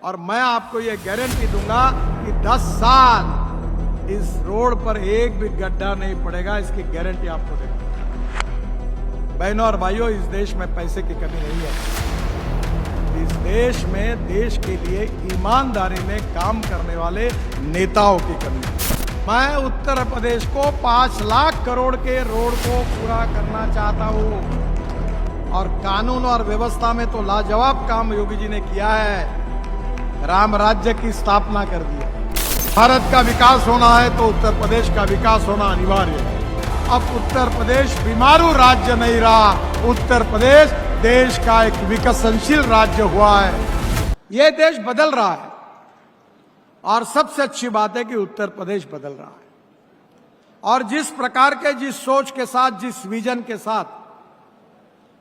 और मैं आपको ये गारंटी दूंगा कि 10 साल इस रोड पर एक भी गड्ढा नहीं पड़ेगा। इसकी गारंटी आपको देगा। बहनों और भाइयों, इस देश में पैसे की कमी नहीं है। इस देश में देश के लिए ईमानदारी में काम करने वाले नेताओं की कमी है। मैं उत्तर प्रदेश को 5 लाख करोड़ के रोड को पूरा करना चाहता हूं और कानून और व्यवस्था में तो लाजवाब काम योगी जी ने किया है। राम राज्य की स्थापना कर दी है। भारत का विकास होना है तो उत्तर प्रदेश का विकास होना अनिवार्य है। अब उत्तर प्रदेश बीमारू राज्य नहीं रहा, उत्तर प्रदेश देश का एक विकसनशील राज्य हुआ है। यह देश बदल रहा है और सबसे अच्छी बात है कि उत्तर प्रदेश बदल रहा है। और जिस प्रकार के, जिस सोच के साथ, जिस विजन के साथ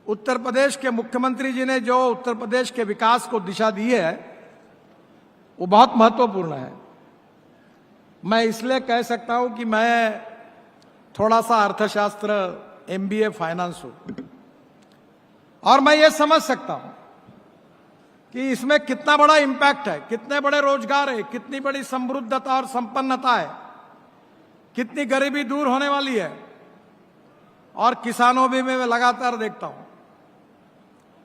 उत्तर प्रदेश के मुख्यमंत्री जी ने जो उत्तर प्रदेश के विकास को दिशा दी है, वो बहुत महत्वपूर्ण है। मैं इसलिए कह सकता हूं कि मैं थोड़ा सा अर्थशास्त्र, एमबीए फाइनेंस हूं और मैं ये समझ सकता हूं कि इसमें कितना बड़ा इंपैक्ट है, कितने बड़े रोजगार है, कितनी बड़ी समृद्धता और संपन्नता है, कितनी गरीबी दूर होने वाली है। और किसानों भी मैं लगातार देखता हूं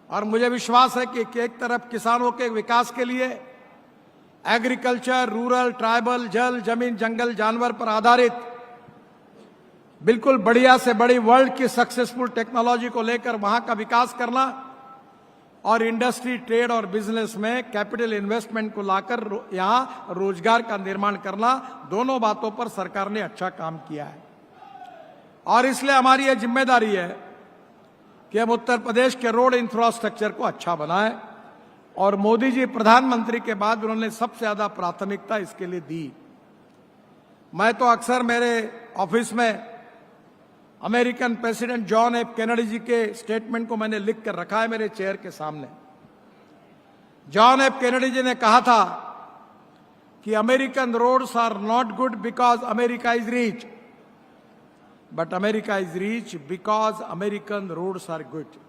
और मुझे विश्वास है कि एक तरफ किसानों के विकास के लिए एग्रीकल्चर, रूरल, ट्राइबल, जल, जमीन, जंगल, जानवर पर आधारित बिल्कुल बढ़िया से बड़ी वर्ल्ड की सक्सेसफुल टेक्नोलॉजी को लेकर वहां का विकास करना और इंडस्ट्री, ट्रेड और बिजनेस में कैपिटल इन्वेस्टमेंट को लाकर यहां रोजगार का निर्माण करना, दोनों बातों पर सरकार ने अच्छा काम किया है। और इसलिए हमारी यह जिम्मेदारी है कि हम उत्तर प्रदेश के रोड इंफ्रास्ट्रक्चर को अच्छा बनाएं। और मोदी जी प्रधानमंत्री के बाद उन्होंने सबसे ज्यादा प्राथमिकता इसके लिए दी। मैं तो अक्सर मेरे ऑफिस में American president John F Kennedy ji के स्टेटमेंट को मैंने लिख कर रखा है मेरे चेयर के सामने। जॉन एफ कैनेडी जी ने कहा था कि American roads are not good because America is rich, but America is rich because American roads are good.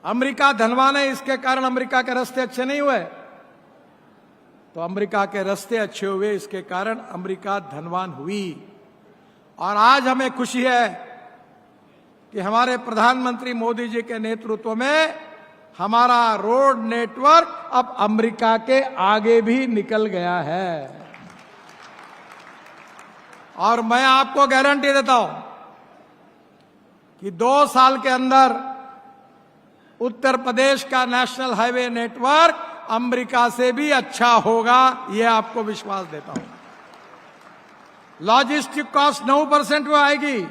America धनवान है, इसके कारण अमेरिका के रास्ते अच्छे नहीं हुए, तो अमेरिका के रास्ते अच्छे हुए, इसके कारण अमेरिका धनवान हुई। और आज हमें खुशी है कि हमारे प्रधानमंत्री मोदी जी के नेतृत्व में हमारा रोड नेटवर्क अब अमेरिका के आगे भी निकल गया है। और मैं आपको गारंटी देता हूं कि 2 साल के अंदर उत्तर प्रदेश का नेशनल हाईवे नेटवर्क अमेरिका से भी अच्छा होगा, यह आपको विश्वास देता हूं। लॉजिस्टिक कॉस्ट 9% में आएगी।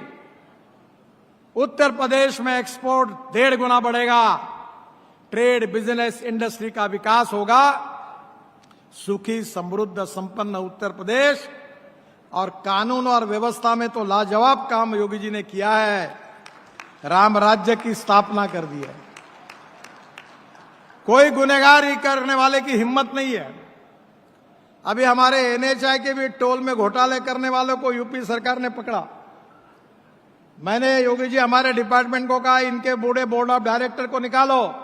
उत्तर प्रदेश में एक्सपोर्ट 1.5 गुना बढ़ेगा। ट्रेड, बिजनेस, इंडस्ट्री का विकास होगा। सुखी, समृद्ध, संपन्न उत्तर प्रदेश। और कानून और व्यवस्था में तो लाजवाब काम योगी जी ने किया है। राम राज्य की स्थापना कर दी है। कोई गुनहगारी करने वाले की हिम्मत नहीं है। अभी हमारे एनएचआई के भी टोल में घोटाले करने वालों को यूपी सरकार ने पकड़ा। मैंने योगी जी हमारे डिपार्टमेंट को कहा, इनके बूढ़े बोर्ड ऑफ डायरेक्टर को निकालो,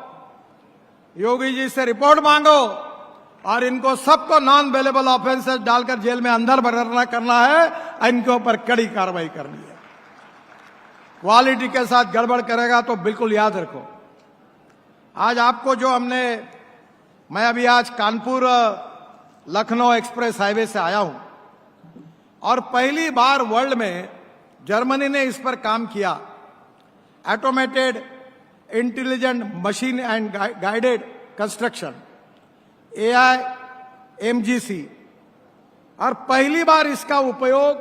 योगी जी से रिपोर्ट मांगो और इनको सबको नॉन अवेलेबल ऑफेंसेस डालकर जेल में अंदर भरना करना है। इनके ऊपर कड़ी कार्रवाई करनी है। क्वालिटी के साथ गड़बड़ करेगा तो बिल्कुल याद रखो। आज आपको जो मैं अभी आज कानपुर लखनऊ एक्सप्रेस हाईवे से आया हूं और पहली बार वर्ल्ड में जर्मनी ने इस पर काम किया। Automated intelligent machine and guided construction, AIMGC। और पहली बार इसका उपयोग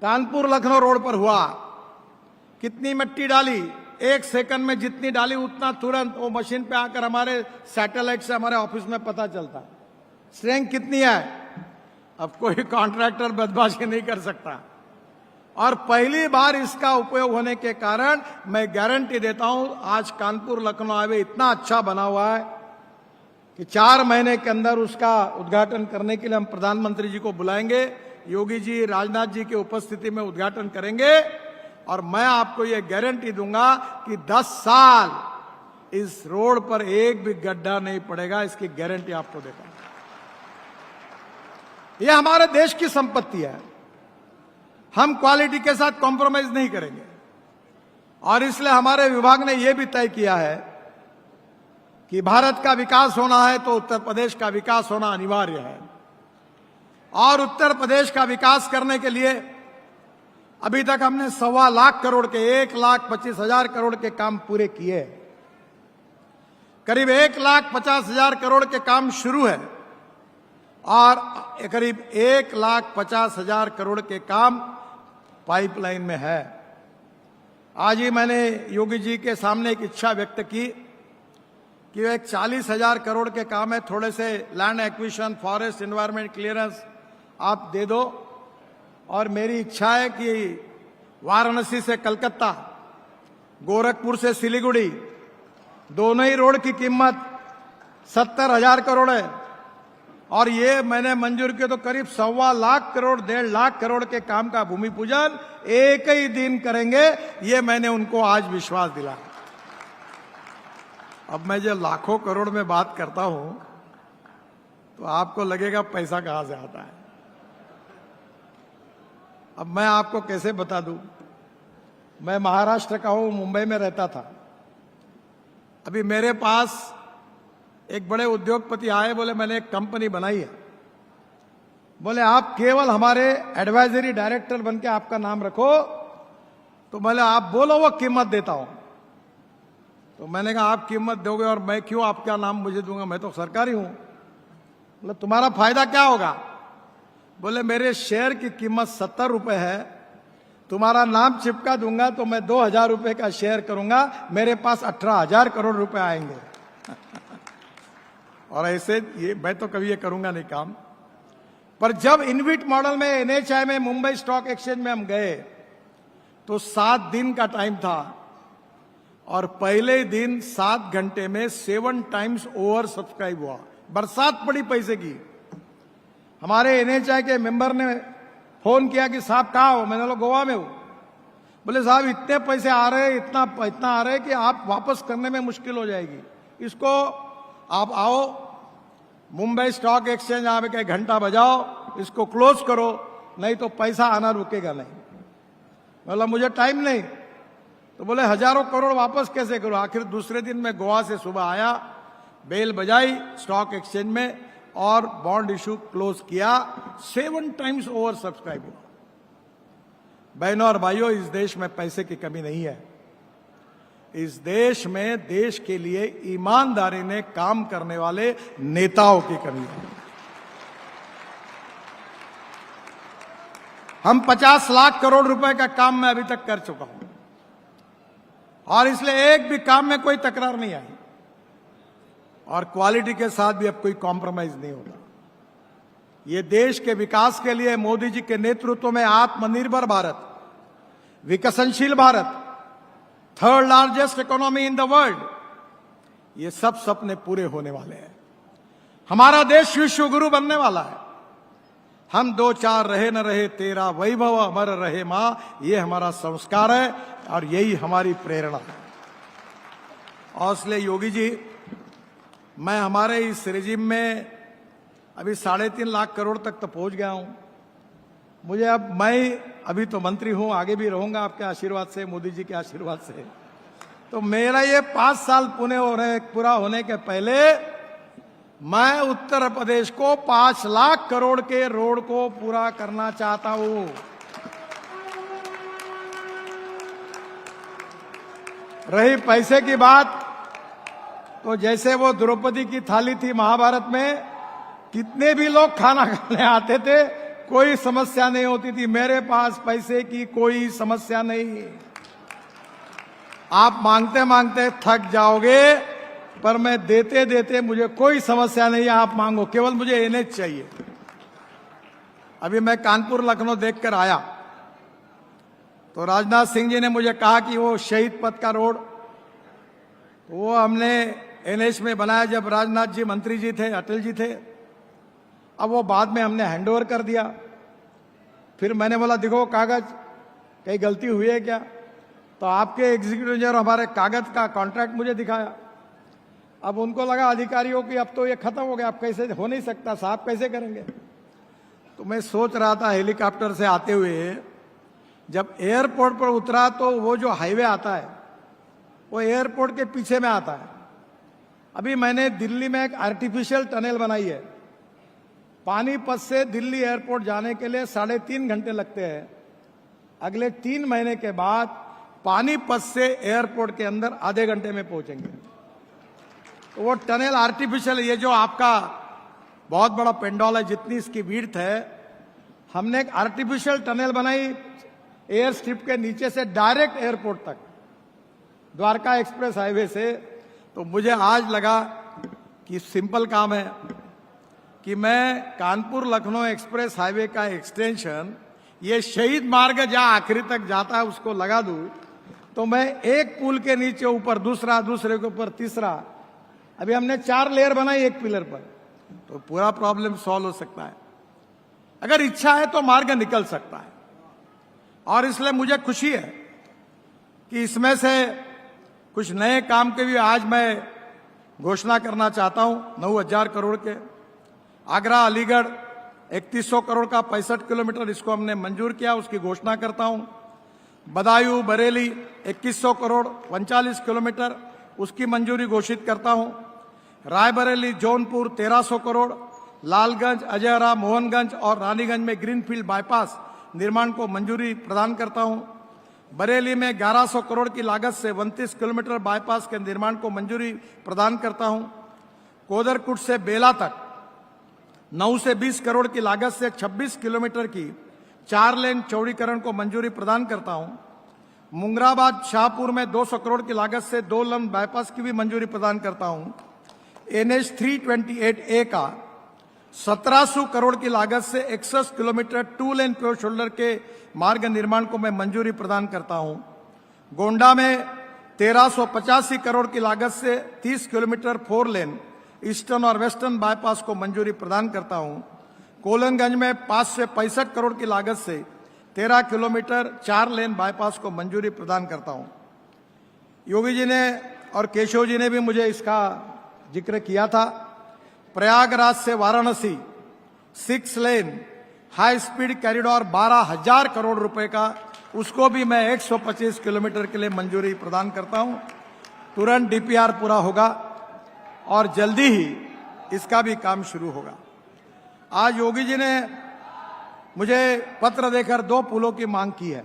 कानपुर लखनऊ रोड पर हुआ। कितनी मिट्टी डाली, 1 सेकंड में जितनी डाली उतना तुरंत वो मशीन पे आकर हमारे सैटेलाइट से हमारे ऑफिस में पता चलता है। स्ट्रेंथ कितनी है, अब कोई कॉन्ट्रैक्टर बदमाशी नहीं कर सकता। और पहली बार इसका उपयोग होने के कारण मैं गारंटी देता हूं, आज कानपुर लखनऊ हाईवे इतना अच्छा बना हुआ है कि 4 महीने के अंदर उसका उद्घाटन करने के लिए हम प्रधानमंत्री जी को बुलाएंगे। योगी जी, राजनाथ जी की उपस्थिति में उद्घाटन करेंगे। और मैं आपको ये गारंटी दूंगा कि 10 साल इस रोड पर एक भी गड्ढा नहीं पड़ेगा, इसकी गारंटी आपको देता हूं। यह हमारे देश की संपत्ति है, हम क्वालिटी के साथ कॉम्प्रोमाइज नहीं करेंगे। और इसलिए हमारे विभाग ने यह भी तय किया है कि भारत का विकास होना है तो उत्तर प्रदेश का विकास होना अनिवार्य है। और उत्तर प्रदेश का विकास करने के लिए अभी तक हमने 1.25 लाख करोड़ के 1,25,000 करोड़ के काम पूरे किए। करीब 1,50,000 करोड़ के काम शुरू है और करीब 1,50,000 करोड़ के काम पाइपलाइन में है। आज ही मैंने योगी जी के सामने एक इच्छा व्यक्त की कि एक 40,000 करोड़ के काम है, थोड़े से land acquisition, forest, environment clearance आप दे दो। और मेरी इच्छा है कि वाराणसी से कलकत्ता, गोरखपुर से सिलीगुड़ी, दोनों ही रोड की कीमत 70,000 करोड़ है और ये मैंने मंजूर किया तो करीब 1.25 लाख करोड़, 1.5 लाख करोड़ के काम का भूमि पूजन एक ही दिन करेंगे। ये मैंने उनको आज विश्वास दिलाया। अब मैं जो लाखों करोड़ में बात करता हूं तो आपको लगेगा पैसा कहां से आता है। अब मैं आपको कैसे बता दूं, मैं महाराष्ट्र का हूं, मुंबई में रहता था। अभी मेरे पास एक बड़े उद्योगपति आए, बोले मैंने एक कंपनी बनाई है, बोले आप केवल हमारे एडवाइजरी डायरेक्टर बन के आपका नाम रखो। तो बोले आप बोलो, वो कीमत देता हूं। तो मैंने कहा आप कीमत दोगे और मैं क्यों आपका नाम मुझे दूंगा, मैं तो सरकारी हूं। बोले तुम्हारा फायदा क्या होगा? बोले मेरे शेयर की कीमत 70 रुपए है, तुम्हारा नाम चिपका दूंगा तो मैं 2,000 रुपए का शेयर करूंगा, मेरे पास 18,000 करोड़ रुपए आएंगे। और ऐसे ये मैं तो कभी ये करूंगा नहीं काम। पर जब इनविट मॉडल में एनएचआई में मुंबई स्टॉक एक्सचेंज में हम गए तो 7 दिन का टाइम था और पहले दिन 7 घंटे में 7 टाइम्स ओवर सब्सक्राइब हुआ। बरसात पड़ी पैसे की। हमारे एनएचआई के मेंबर ने फोन किया कि साहब कहाँ हो? मैंने बोला गोवा में हूं। बोले साहब इतने पैसे आ रहे, इतना आ रहे कि आप वापस करने में मुश्किल हो जाएगी। इसको आप आओ मुंबई स्टॉक एक्सचेंज आके एक घंटा बजाओ, इसको क्लोज करो, नहीं तो पैसा आना रुकेगा नहीं। बोला मुझे टाइम नहीं। तो बोले हजारों करोड़ वापस कैसे करो? आखिर दूसरे दिन मैं गोवा से सुबह आया, बेल बजाई स्टॉक एक्सचेंज में और बॉन्ड इशू क्लोज किया। 7 टाइम्स ओवर सब्सक्राइब हुआ। बहनों और भाइयों, इस देश में पैसे की कमी नहीं है। इस देश में देश के लिए ईमानदारी ने काम करने वाले नेताओं की कमी है। हम 50 लाख करोड़ रुपए का काम मैं अभी तक कर चुका हूं और इसलिए एक भी काम में कोई तकरार नहीं आई और क्वालिटी के साथ भी अब कोई कॉम्प्रोमाइज नहीं होगा। ये देश के विकास के लिए मोदी जी के नेतृत्व में आत्मनिर्भर भारत, विकसनशील Bharat, 3rd largest economy in the world, ये सब सपने पूरे होने वाले हैं। हमारा देश विश्व गुरु बनने वाला है। हम 2-4 रहे न रहे तेरा वैभव अमर रहे मां, ये हमारा संस्कार है और यही हमारी प्रेरणा है। और इसलिए योगी जी, मैं हमारे इस रेजिम में अभी 3.5 लाख करोड़ तक तो पहुंच गया हूं। मुझे अब मैं अभी तो मंत्री हूं, आगे भी रहूंगा आपके आशीर्वाद से, मोदी जी के आशीर्वाद से। तो मेरा ये 5 साल पूरा होने के पहले मैं उत्तर प्रदेश को 5 लाख करोड़ के रोड को पूरा करना चाहता हूं। रही पैसे की बात, तो जैसे वो द्रौपदी की थाली थी महाभारत में, कितने भी लोग खाना खाने आते थे, कोई समस्या नहीं होती थी। मेरे पास पैसे की कोई समस्या नहीं। आप मांगते मांगते थक जाओगे, पर मैं देते देते मुझे कोई समस्या नहीं है। आप मांगो, केवल मुझे एनएच चाहिए। अभी मैं कानपुर लखनऊ देखकर आया तो राजनाथ सिंह जी ने मुझे कहा कि वो शहीद पथ का रोड, वो हमने एनएच में बनाया जब राजनाथ जी मंत्री जी थे, अटल जी थे। अब वो बाद में हमने हैंडओवर कर दिया। फिर मैंने बोला देखो कागज, कहीं गलती हुई है क्या? तो आपके एग्जीक्यूटिव इंजीनियर हमारे कागज का कॉन्ट्रैक्ट मुझे दिखाया। अब उनको लगा अधिकारियों की अब तो ये खत्म हो गया, अब कैसे हो नहीं सकता साहब, कैसे करेंगे। तो मैं सोच रहा था हेलीकॉप्टर से आते हुए, जब एयरपोर्ट पर उतरा तो वो जो हाईवे आता है वो एयरपोर्ट के पीछे में आता है। अभी मैंने दिल्ली में एक आर्टिफिशियल टनल बनाई है, पानीपत से दिल्ली एयरपोर्ट जाने के लिए 3.5 घंटे लगते हैं। अगले 3 महीने के बाद पानीपत से एयरपोर्ट के अंदर आधे घंटे में पहुंचेंगे। तो वो टनल आर्टिफिशियल, ये जो आपका बहुत बड़ा पेंडोल है, जितनी इसकी विड्थ है, हमने एक आर्टिफिशियल टनल बनाई एयर स्ट्रिप के नीचे से डायरेक्ट एयरपोर्ट तक, द्वारका एक्सप्रेस हाईवे से। तो मुझे आज लगा कि सिंपल काम है कि मैं कानपुर लखनऊ एक्सप्रेस हाईवे का एक्सटेंशन, ये शहीद मार्ग जहां आखिरी तक जाता है उसको लगा दूं, तो मैं एक पुल के नीचे ऊपर दूसरा, दूसरे के ऊपर तीसरा, अभी हमने 4 लेयर बनाई एक पिलर पर, तो पूरा प्रॉब्लम सॉल्व हो सकता है। अगर इच्छा है तो मार्ग निकल सकता है। और इसलिए मुझे खुशी है कि इसमें से कुछ नए काम के भी आज मैं घोषणा करना चाहता हूं। 9,000 करोड़ के आगरा अलीगढ़ 3100 करोड़ का 65 किलोमीटर, इसको हमने मंजूर किया, उसकी घोषणा करता हूं। बदायूं बरेली 2100 करोड़ 39 किलोमीटर, उसकी मंजूरी घोषित करता हूं। रायबरेली जौनपुर 1300 करोड़, लालगंज अजयरा मोहनगंज और रानीगंज में ग्रीनफील्ड बाईपास निर्माण को मंजूरी प्रदान करता हूं। बरेली में 1100 करोड़ की लागत से 29 किलोमीटर बाईपास के निर्माण को मंजूरी प्रदान करता हूं। कोदरकुट से बेला तक 9 से 20 करोड़ की लागत से 26 किलोमीटर की 4 लेन चौड़ीकरण को मंजूरी प्रदान करता हूं। मुंगराबाद शाहपुर में 200 करोड़ की लागत से 2 लेन बाईपास की भी मंजूरी प्रदान करता हूं। NH 328A का 1700 करोड़ की लागत से 61 किलोमीटर 2 लेन प्योर शोल्डर के मार्ग निर्माण को मैं मंजूरी प्रदान करता हूं। गोंडा में 1385 करोड़ की लागत से 30 किलोमीटर 4 लेन ईस्टर्न और वेस्टर्न बाईपास को मंजूरी प्रदान करता हूं। कोलनगंज में 565 करोड़ की लागत से 13 किलोमीटर 4 लेन बाईपास को मंजूरी प्रदान करता हूं। योगी जी ने और केशव जी ने भी मुझे इसका जिक्र किया था। प्रयागराज से वाराणसी 6 लेन हाई स्पीड कॉरिडोर 12,000 करोड़ रुपए का, उसको भी मैं 125 किलोमीटर के लिए मंजूरी प्रदान करता हूं। तुरंत DPR पूरा होगा और जल्दी ही इसका भी काम शुरू होगा। आज योगी जी ने मुझे पत्र देकर 2 पुलों की मांग की है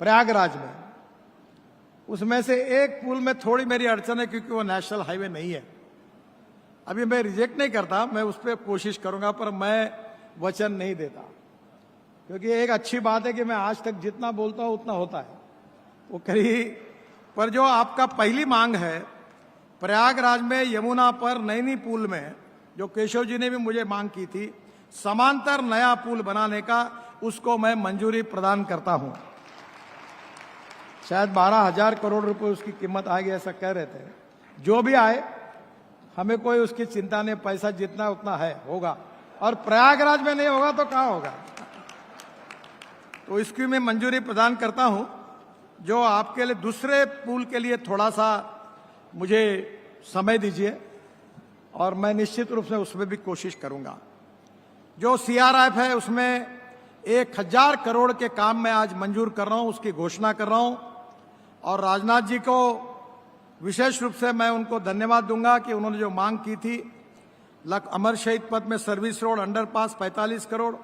प्रयागराज में। उसमें से एक पुल में थोड़ी मेरी अड़चन है क्योंकि वो नेशनल हाईवे नहीं है। अभी मैं रिजेक्ट नहीं करता, मैं उस पर कोशिश करूंगा, पर मैं वचन नहीं देता, क्योंकि एक अच्छी बात है कि मैं आज तक जितना बोलता हूं उतना होता है वो करी। पर जो आपका पहली मांग है प्रयागराज में यमुना पर नैनी पुल में, जो केशव जी ने भी मुझे मांग की थी, समांतर नया पुल बनाने का, उसको मैं मंजूरी प्रदान करता हूं। शायद 12,000 करोड़ रुपए उसकी कीमत आएगी ऐसा कह रहे थे। जो भी आए हमें कोई उसकी चिंता नहीं, पैसा जितना उतना है होगा, और प्रयागराज में नहीं होगा तो कहां होगा। तो इसकी मैं मंजूरी प्रदान करता हूं। जो आपके लिए दूसरे पुल के लिए थोड़ा सा मुझे समय दीजिए और मैं निश्चित रूप से उसमें भी कोशिश करूंगा। जो CRF है उसमें 1,000 करोड़ के काम मैं आज मंजूर कर रहा हूं, उसकी घोषणा कर रहा हूं। और राजनाथ जी को विशेष रूप से मैं उनको धन्यवाद दूंगा कि उन्होंने जो मांग की थी, अमर शहीद पथ में service road underpass 45 crore,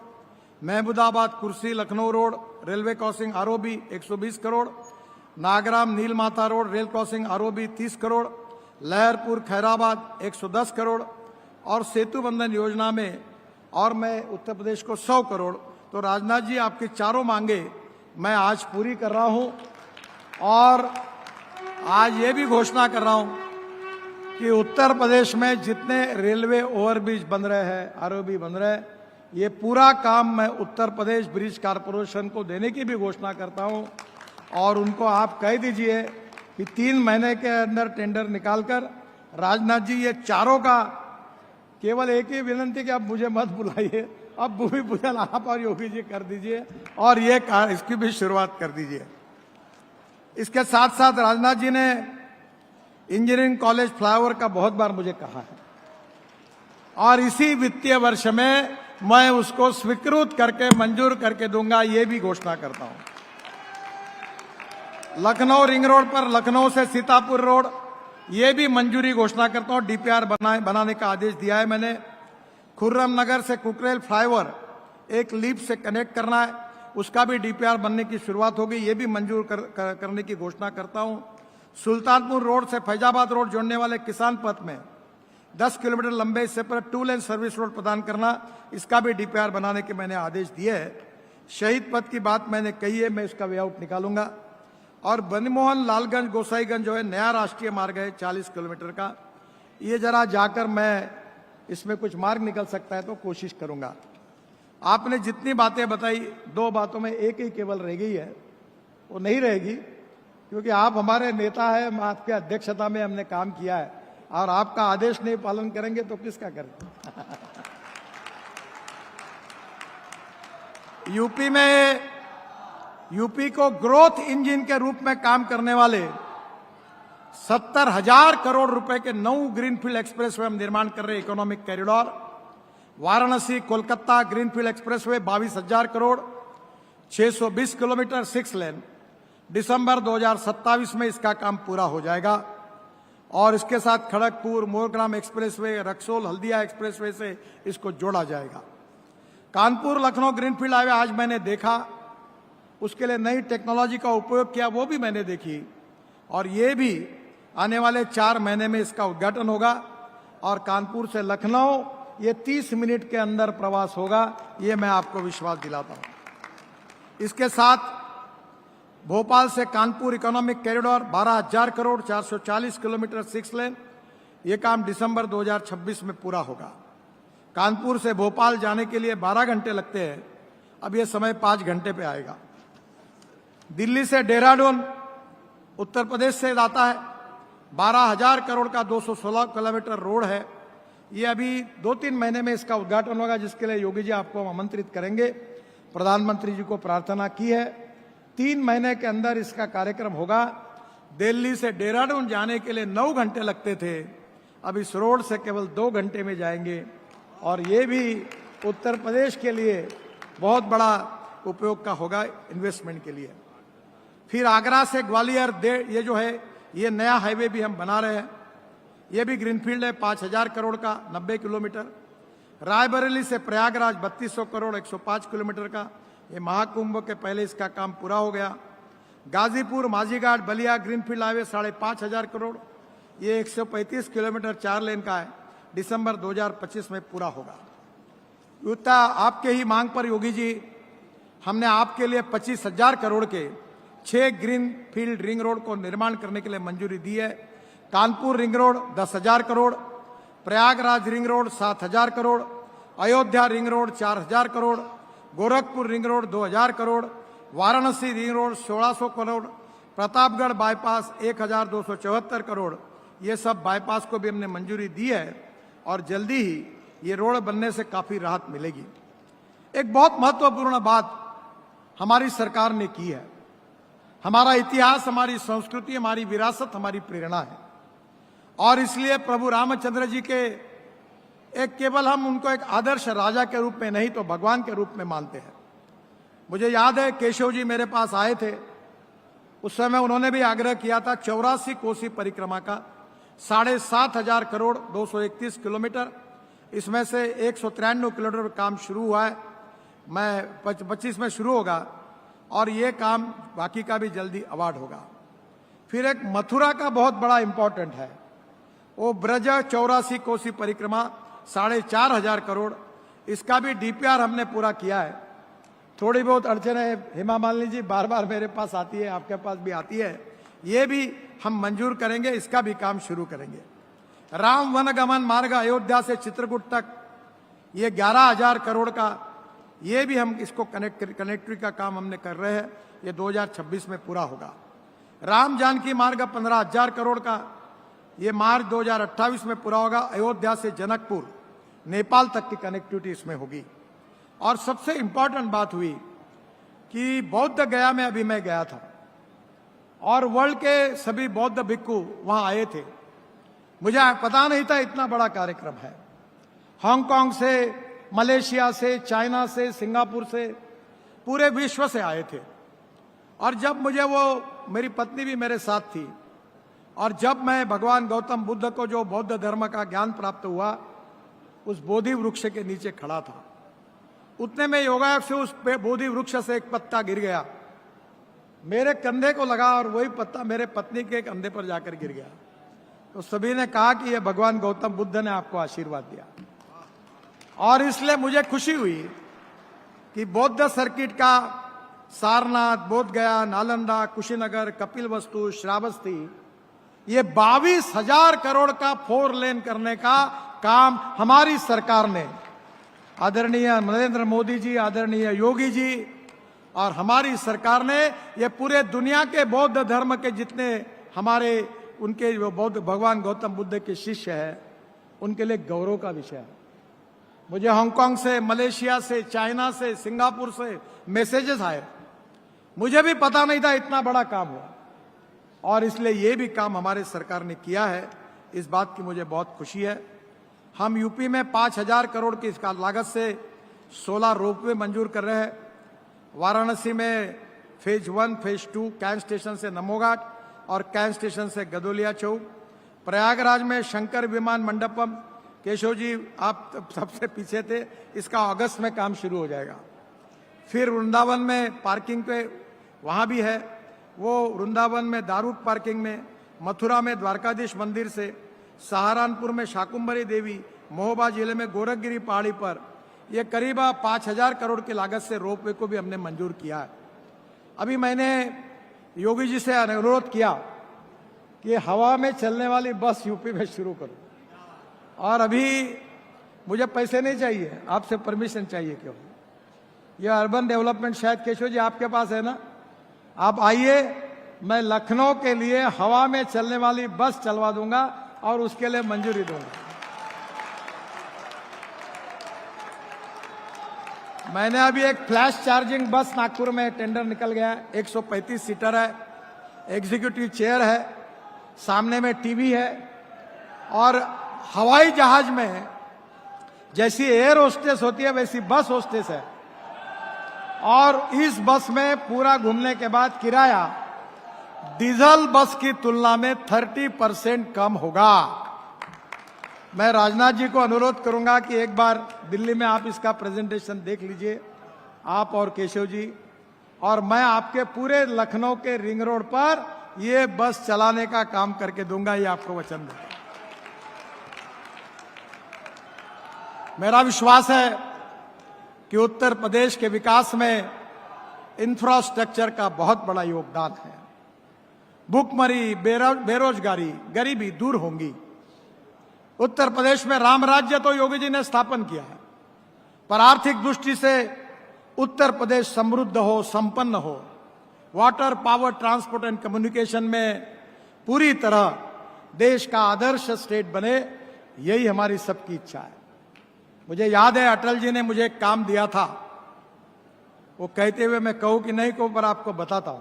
Mahmudabad Kursi Lucknow road railway crossing ROB 120 crore, Nagram Neel Mata road rail crossing ROB 30 crore, Laharpur Khairabad 110 crore, और सेतु बंधन योजना में और मैं उत्तर प्रदेश को 100 करोड़। तो राजनाथ जी आपकी चारों मांगे मैं आज पूरी कर रहा हूं। और आज ये भी घोषणा कर रहा हूं कि उत्तर प्रदेश में जितने रेलवे ओवरब्रिज बन रहे हैं, ROB बन रहे हैं, ये पूरा काम मैं उत्तर प्रदेश ब्रिज कारपोरेशन को देने की भी घोषणा करता हूं। और उनको आप कह दीजिए कि 3 महीने के अंदर टेंडर निकालकर, राजनाथ जी ये चारों का केवल एक ही विनंती कि आप मुझे मत बुलाइए, अब भूमि पूजन आप और योगी जी कर दीजिए और ये इसकी भी शुरुआत कर दीजिए। इसके साथ साथ राजनाथ जी ने इंजीनियरिंग कॉलेज फ्लाईओवर का बहुत बार मुझे कहा है और इसी वित्तीय वर्ष में मैं उसको स्वीकृत करके मंजूर करके दूंगा, ये भी घोषणा करता हूं। लखनऊ रिंग रोड पर लखनऊ से सीतापुर रोड, ये भी मंजूरी घोषणा करता हूं। डीपीआर बनाने का आदेश दिया है मैंने। खुर्रम नगर से कुकरेल फ्लाईओवर एक लीप से कनेक्ट करना है, उसका भी डीपीआर बनने की शुरुआत होगी, ये भी मंजूर करने की घोषणा करता हूं। सुल्तानपुर रोड से फैजाबाद रोड जोड़ने वाले किसान पथ में 10 किलोमीटर लंबे हिस्से पर 2 लेन सर्विस रोड प्रदान करना, इसका भी डीपीआर बनाने के मैंने आदेश दिए है। शहीद पथ की बात मैंने कही है, मैं इसका वेआउट निकालूंगा। और बनमोहन लालगंज गोसाईगंज जो है नया राष्ट्रीय मार्ग है 40 किलोमीटर का, ये जरा जाकर मैं इसमें कुछ मार्ग निकल सकता है तो कोशिश करूंगा। आपने जितनी बातें बताई, 2 बातों में एक ही केवल रह गई है, वो नहीं रहेगी क्योंकि आप हमारे नेता हैं, आपके अध्यक्षता में हमने काम किया है और आपका आदेश नहीं पालन करेंगे तो किसका करेंगे। यूपी को ग्रोथ इंजन के रूप में काम करने वाले 70,000 करोड़ रुपए के 9 ग्रीनफील्ड एक्सप्रेसवे हम निर्माण कर रहे हैं। Economic corridor Varanasi Kolkata greenfield expressway 22,000 crore, 620 kilometre 6 लेन, दिसंबर 2027 में इसका काम पूरा हो जाएगा। और इसके साथ खड़गपुर मोरग्राम एक्सप्रेसवे, रक्सौल हल्दिया एक्सप्रेसवे से इसको जोड़ा जाएगा। कानपुर लखनऊ ग्रीनफील्ड हाईवे आज मैंने देखा, उसके लिए नई टेक्नोलॉजी का उपयोग किया, वो भी मैंने देखी और ये भी आने वाले 4 महीने में इसका उद्घाटन होगा और कानपुर से लखनऊ ये 30 मिनट के अंदर प्रवास होगा, ये मैं आपको विश्वास दिलाता हूं। इसके साथ भोपाल से Kanpur economic corridor 12,000 crore 440 kilometre 6 लेन, ये काम दिसंबर 2026 में पूरा होगा। कानपुर से भोपाल जाने के लिए 12 घंटे लगते हैं, अब ये समय 5 घंटे पे आएगा। दिल्ली से देहरादून उत्तर प्रदेश से आता है, 12,000 करोड़ का 216 किलोमीटर रोड है, ये अभी 2-3 महीने में इसका उद्घाटन होगा, जिसके लिए योगी जी आपको आमंत्रित करेंगे। प्रधानमंत्री जी को प्रार्थना की है, 3 महीने के अंदर इसका कार्यक्रम होगा। दिल्ली से देहरादून जाने के लिए 9 घंटे लगते थे, अब इस रोड से केवल 2 घंटे में जाएंगे और ये भी उत्तर प्रदेश के लिए बहुत बड़ा उपयोग का होगा इन्वेस्टमेंट के लिए। फिर आगरा से ग्वालियर ये जो है ये नया हाईवे भी हम बना रहे हैं, ये भी ग्रीनफील्ड है 5,000 करोड़ का 90 किलोमीटर। रायबरेली से प्रयागराज 3200 करोड़ 105 किलोमीटर का, ये महाकुंभ के पहले इसका काम पूरा हो गया। गाजीपुर माजीघाट बलिया ग्रीनफील्ड हाईवे 5,500 करोड़, ये 135 किलोमीटर 4 लेन का है, दिसंबर 2025 में पूरा होगा। युद्ध आपके ही मांग पर योगी जी हमने आपके लिए 25,000 करोड़ के 6 ग्रीनफील्ड रिंग रोड को निर्माण करने के लिए मंजूरी दी है। Kanpur ring road 10,000 crore, Prayagraj ring road 7,000 crore, Ayodhya ring road 4,000 crore, Gorakhpur ring road 2,000 crore, Varanasi ring road 1,600 crore, Pratapgarh bypass 1,274 crore, ये सब बाईपास को भी हमने मंजूरी दी है और जल्दी ही ये रोड बनने से काफी राहत मिलेगी। एक बहुत महत्वपूर्ण बात हमारी सरकार ने की है, हमारा इतिहास, हमारी संस्कृति, हमारी विरासत, हमारी प्रेरणा है और इसलिए प्रभु रामचंद्र जी के एक केवल हम उनको एक आदर्श राजा के रूप में नहीं तो भगवान के रूप में मानते हैं। मुझे याद है केशव जी मेरे पास आए थे, उस समय उन्होंने भी आग्रह किया था 84 कोसी परिक्रमा का 7,500 करोड़ 231 किलोमीटर, इसमें से 193 किलोमीटर काम शुरू हुआ है, मैं 25 में शुरू होगा और ये काम बाकी का भी जल्दी अवार्ड होगा। फिर एक मथुरा का बहुत बड़ा इंपॉर्टेंट है, वो ब्रज 84 कोसी परिक्रमा 4,500 करोड़, इसका भी डीपीआर हमने पूरा किया है। थोड़ी बहुत अड़चने हेमा मालिनी जी बार बार मेरे पास आती है, आपके पास भी आती है, ये भी हम मंजूर करेंगे, इसका भी काम शुरू करेंगे। राम वनगमन मार्ग अयोध्या से चित्रकूट तक ये 11,000 करोड़ का, ये भी हम इसको कनेक्टिविटी का काम हमने कर रहे हैं, ये 2026 में पूरा होगा। राम जानकी मार्ग 15,000 करोड़ का, ये मार्च 2028 में पूरा होगा। अयोध्या से जनकपुर नेपाल तक की कनेक्टिविटी इसमें होगी। और सबसे इंपॉर्टेंट बात हुई कि बौद्ध गया में अभी मैं गया था और वर्ल्ड के सभी बौद्ध भिक्खु वहां आए थे। मुझे पता नहीं था इतना बड़ा कार्यक्रम है। हांगकांग से, मलेशिया से, चाइना से, सिंगापुर से, पूरे विश्व से आए थे। और जब मुझे मेरी पत्नी भी मेरे साथ थी, और जब मैं भगवान गौतम बुद्ध को जो बौद्ध धर्म का ज्ञान प्राप्त हुआ, उस बोधि वृक्ष के नीचे खड़ा था, उतने में योगायोग से उस बोधि वृक्ष से एक पत्ता गिर गया, मेरे कंधे को लगा, और वही पत्ता मेरे पत्नी के कंधे पर जाकर गिर गया। तो सभी ने कहा कि यह भगवान गौतम बुद्ध ने आपको आशीर्वाद दिया। और इसलिए मुझे खुशी हुई कि बौद्ध सर्किट का सारनाथ, बोध गया, नालंदा, कुशीनगर, कपिलवस्तु, श्रावस्ती, ये 22,000 करोड़ का 4 लेन करने का काम हमारी सरकार ने, आदरणीय नरेंद्र मोदी जी, आदरणीय योगी जी और हमारी सरकार ने, ये पूरे दुनिया के बौद्ध धर्म के जितने हमारे उनके जो बौद्ध भगवान गौतम बुद्ध के शिष्य हैं, उनके लिए गौरव का विषय है। मुझे हांगकांग से, मलेशिया से, चाइना से, सिंगापुर से मैसेजेस आए। मुझे भी पता नहीं था इतना बड़ा काम हुआ, और इसलिए ये भी काम हमारे सरकार ने किया है, इस बात की मुझे बहुत खुशी है। हम यूपी में 5,000 करोड़ की इसका लागत से 16 रोपवे मंजूर कर रहे हैं। वाराणसी में फेज 1, फेज 2 कैंट स्टेशन से नमोघाट और कैंट स्टेशन से गदोलिया चौक। प्रयागराज में शंकर विमान मंडपम, केशव जी आप सबसे पीछे थे, इसका अगस्त में काम शुरू हो जाएगा। फिर वृंदावन में पार्किंग पे वहाँ भी है, वो वृंदावन में दारुक पार्किंग में, मथुरा में द्वारकाधीश मंदिर से, सहारनपुर में शाकुंभरी देवी, महोबा जिले में गोरखगिरी पहाड़ी पर, ये करीब 5,000 करोड़ की लागत से रोपवे को भी हमने मंजूर किया है। अभी मैंने योगी जी से अनुरोध किया कि हवा में चलने वाली बस यूपी में शुरू करो, और अभी मुझे पैसे नहीं चाहिए, आपसे परमिशन चाहिए। क्यों? ये अर्बन डेवलपमेंट शायद केशव जी आपके पास है ना, आप आइए, मैं लखनऊ के लिए हवा में चलने वाली बस चलवा दूंगा और उसके लिए मंजूरी दूंगा। मैंने अभी एक फ्लैश चार्जिंग बस नागपुर में टेंडर निकल गया है, 135 सीटर है, एग्जीक्यूटिव चेयर है, सामने में टीवी है, और हवाई जहाज में जैसी एयर होस्टेस होती है वैसी बस होस्टेस है। और इस बस में पूरा घूमने के बाद किराया डीजल बस की तुलना में 30% कम होगा। मैं राजनाथ जी को अनुरोध करूंगा कि एक बार दिल्ली में आप इसका प्रेजेंटेशन देख लीजिए, आप और केशव जी, और मैं आपके पूरे लखनऊ के रिंग रोड पर ये बस चलाने का काम करके दूंगा, ये आपको वचन दूंगा। मेरा विश्वास है कि उत्तर प्रदेश के विकास में इंफ्रास्ट्रक्चर का बहुत बड़ा योगदान है। भूखमरी, बेरोजगारी, गरीबी दूर होंगी। उत्तर प्रदेश में राम राज्य तो योगी जी ने स्थापन किया है, पर आर्थिक दृष्टि से उत्तर प्रदेश समृद्ध हो, संपन्न हो, water, power, transport and communication में पूरी तरह देश का आदर्श स्टेट बने, यही हमारी सबकी इच्छा है। मुझे याद है अटल जी ने मुझे एक काम दिया था, वो कहते हुए मैं कहूं कि नहीं कहूं, पर आपको बताता हूं।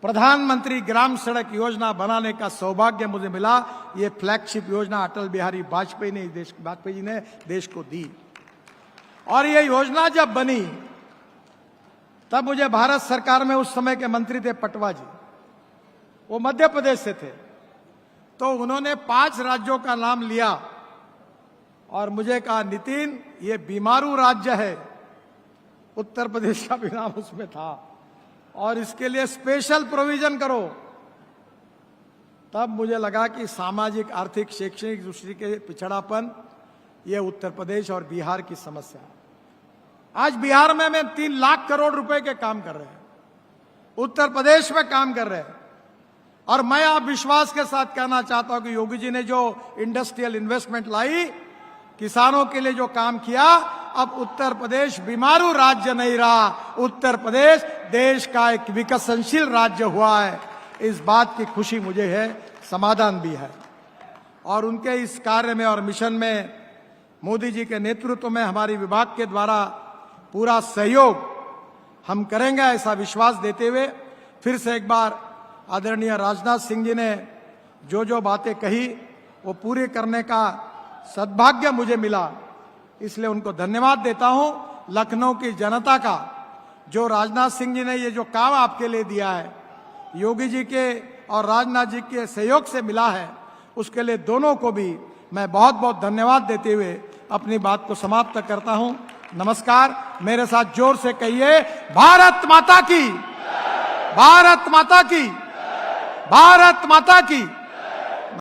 प्रधानमंत्री ग्राम सड़क योजना बनाने का सौभाग्य मुझे मिला। ये फ्लैगशिप योजना अटल बिहारी वाजपेयी जी ने देश को दी। और ये योजना जब बनी तब मुझे भारत सरकार में उस समय के मंत्री थे पटवा जी, वो मध्य प्रदेश से थे, तो उन्होंने 5 राज्यों का नाम लिया और मुझे कहा नितिन ये बीमारू राज्य है, उत्तर प्रदेश का भी नाम उसमें था, और इसके लिए स्पेशल प्रोविजन करो। तब मुझे लगा कि सामाजिक, आर्थिक, शैक्षणिक दृष्टि के पिछड़ापन ये उत्तर प्रदेश और बिहार की समस्या है। आज बिहार में 3 लाख करोड़ रुपए के काम कर रहे हैं, उत्तर प्रदेश में काम कर रहे हैं, और मैं आप विश्वास के साथ कहना चाहता हूं कि योगी जी ने जो इंडस्ट्रियल इन्वेस्टमेंट लाई, किसानों के लिए जो काम किया, अब उत्तर प्रदेश बीमारू राज्य नहीं रहा, उत्तर प्रदेश देश का एक विकसनशील राज्य हुआ है। इस बात की खुशी मुझे है, समाधान भी है। और उनके इस कार्य में और मिशन में मोदी जी के नेतृत्व में हमारी विभाग के द्वारा पूरा सहयोग हम करेंगे, ऐसा विश्वास देते हुए फिर से एक बार आदरणीय राजनाथ सिंह जी ने जो जो बातें कही वो पूरे करने का सद्भाग्य मुझे मिला, इसलिए उनको धन्यवाद देता हूं। लखनऊ की जनता का, जो राजनाथ सिंह जी ने ये जो काम आपके लिए दिया है, योगी जी के और राजनाथ जी के सहयोग से मिला है, उसके लिए दोनों को भी मैं बहुत बहुत धन्यवाद देते हुए अपनी बात को समाप्त करता हूं। नमस्कार। मेरे साथ जोर से कहिए, भारत माता की, भारत माता की, भारत माता की।